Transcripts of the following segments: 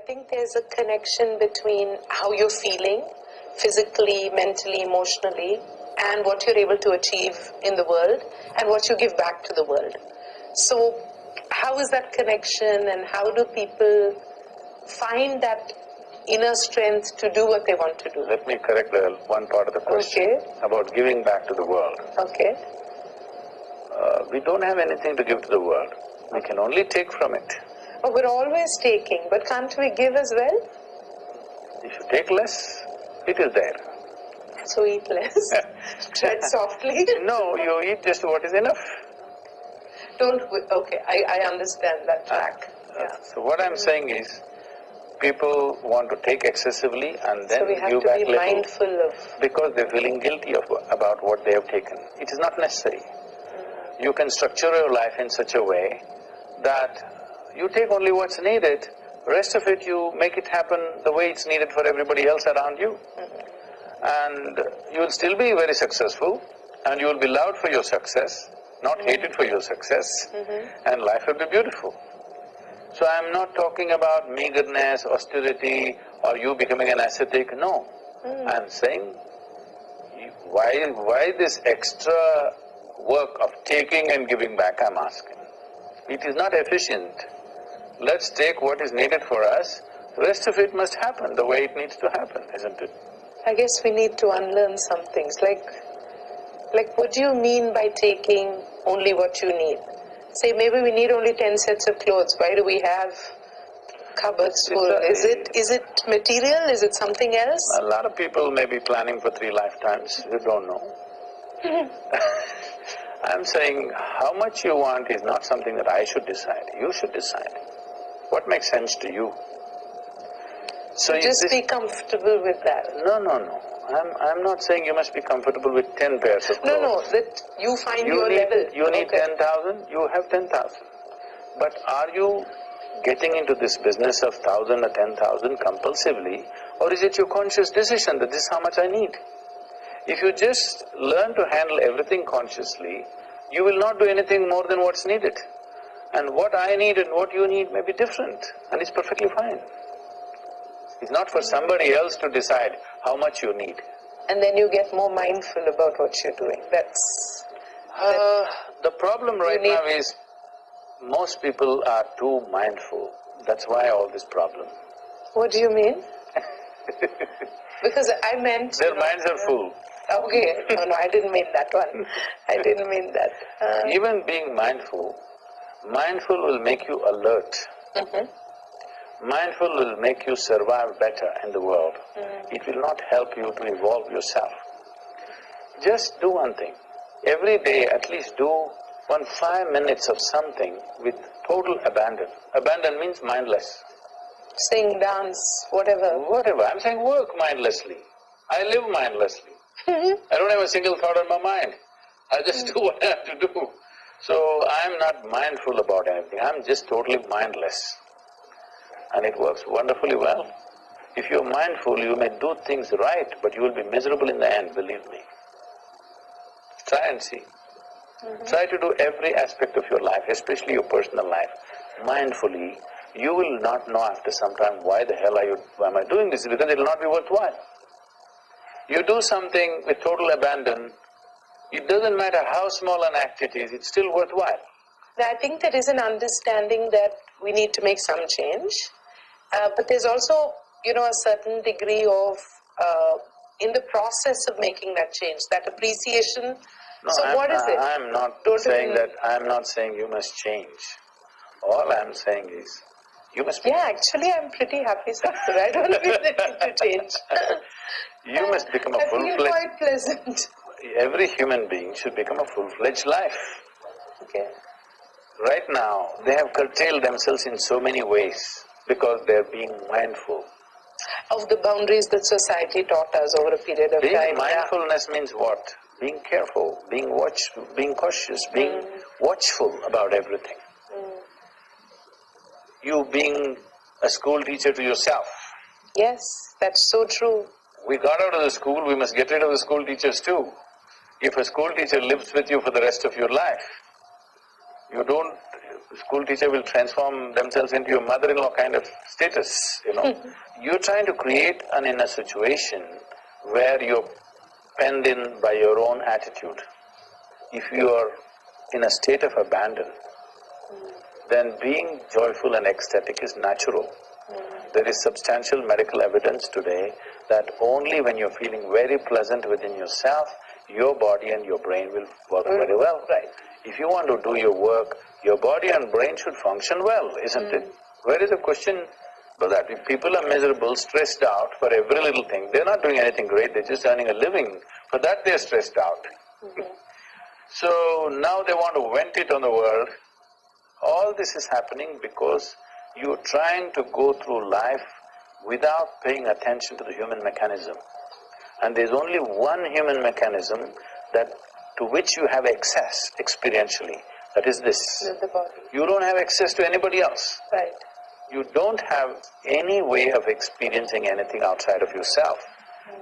think there's a connection between how you're feeling, physically, mentally, emotionally, and what you're able to achieve in the world, and what you give back to the world. So, how is that connection, and how do people find that inner strength to do what they want to do? Let me correct the one part of the question about giving back to the world. Okay. We don't have anything to give to the world. We can only take from it. Oh, we're always taking, but can't we give as well? If you take less, it is there. So eat less. Tread softly. No, you eat just what is enough. Okay, I understand that track. So what I'm saying is, people want to take excessively and then so we have give to back be little mindful of... because they're feeling guilty about what they have taken. It is not necessary. You can structure your life in such a way that you take only what's needed, rest of it you make it happen the way it's needed for everybody else around you. And you will still be very successful, and you will be loved for your success, not hated for your success, and life will be beautiful. So I'm not talking about meagerness, austerity, or you becoming an ascetic, no. I'm saying, why this extra work of taking and giving back, I'm asking. It is not efficient. Let's take what is needed for us, the rest of it must happen the way it needs to happen, isn't it? I guess we need to unlearn some things, like what do you mean by taking only what you need? Say maybe we need only 10 sets of clothes, why do we have cupboards full? Is it material, is it something else? A lot of people may be planning for 3 lifetimes, you don't know. I'm saying how much you want is not something that I should decide, you should decide. What makes sense to you? So just be comfortable with that. No. I'm not saying you must be comfortable with 10 pairs of clothes. No, that you find your level. You need 10,000, you have 10,000. But are you getting into this business of 1,000 or 10,000 compulsively, or is it your conscious decision that this is how much I need? If you just learn to handle everything consciously, you will not do anything more than what's needed. And what I need and what you need may be different, and it's perfectly fine. It's not for somebody else to decide how much you need. And then you get more mindful about what you're doing, the problem right now is, most people are too mindful. That's why all this problem. What do you mean? Because I meant… Their minds are full. Okay, no, I didn't mean that one. I didn't mean that. Even being mindful will make you alert. Mindful will make you survive better in the world. It will not help you to evolve yourself. Just do one thing. Every day at least do 5 minutes of something with total abandon. Abandon means mindless. Sing, dance, whatever. Whatever. I'm saying work mindlessly. I live mindlessly. I don't have a single thought on my mind. I just do what I have to do. So I'm not mindful about anything, I'm just totally mindless. And it works wonderfully well. If you're mindful, you may do things right, but you will be miserable in the end, believe me. Try and see. Try to do every aspect of your life, especially your personal life, mindfully. You will not know after some time why the hell am I doing this, because it will not be worthwhile. You do something with total abandon, it doesn't matter how small an act it is, it's still worthwhile. I think there is an understanding that we need to make some change, but there's also, a certain degree of, in the process of making that change, that appreciation. No, so what is it? I'm not saying you must change. All I'm saying is, you must be… Yeah, actually I'm pretty happy, Sadhguru. I don't feel the need to change. You must become a full-fledged… I feel quite pleasant. Every human being should become a full-fledged life. Okay. Right now, they have curtailed themselves in so many ways because they're being mindful. Of the boundaries that society taught us over a period of time. Mindfulness means what? Being careful, being cautious, being watchful about everything. You being a school teacher to yourself. Yes, that's so true. We got out of the school, we must get rid of the school teachers too. If a school teacher lives with you for the rest of your life, you don't The school teacher will transform themselves into your mother-in-law kind of status, you know. You're trying to create an inner situation where you're penned in by your own attitude. If you are in a state of abandon, then being joyful and ecstatic is natural. There is substantial medical evidence today that only when you're feeling very pleasant within yourself, your body and your brain will work very well. Right. If you want to do your work, your body and brain should function well, isn't it? Where is the question for that? If people are miserable, stressed out for every little thing, they're not doing anything great, they're just earning a living. For that they're stressed out. So now they want to vent it on the world. All this is happening because you're trying to go through life without paying attention to the human mechanism. And there's only one human mechanism that to which you have access experientially, that is this. The body. You don't have access to anybody else. Right. You don't have any way of experiencing anything outside of yourself.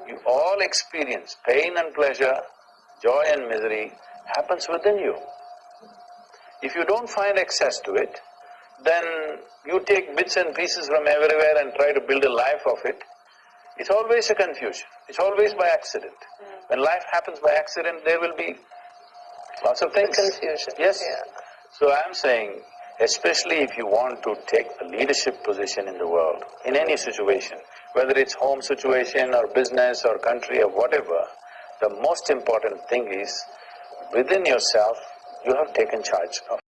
You all experience pain and pleasure, joy and misery happens within you. If you don't find access to it, then you take bits and pieces from everywhere and try to build a life of it. It's always a confusion, it's always by accident. When life happens by accident, there will be lots of things. Confusion. Yes. Yeah. So I'm saying, especially if you want to take a leadership position in the world, in any situation, whether it's home situation or business or country or whatever, the most important thing is, within yourself, you have taken charge of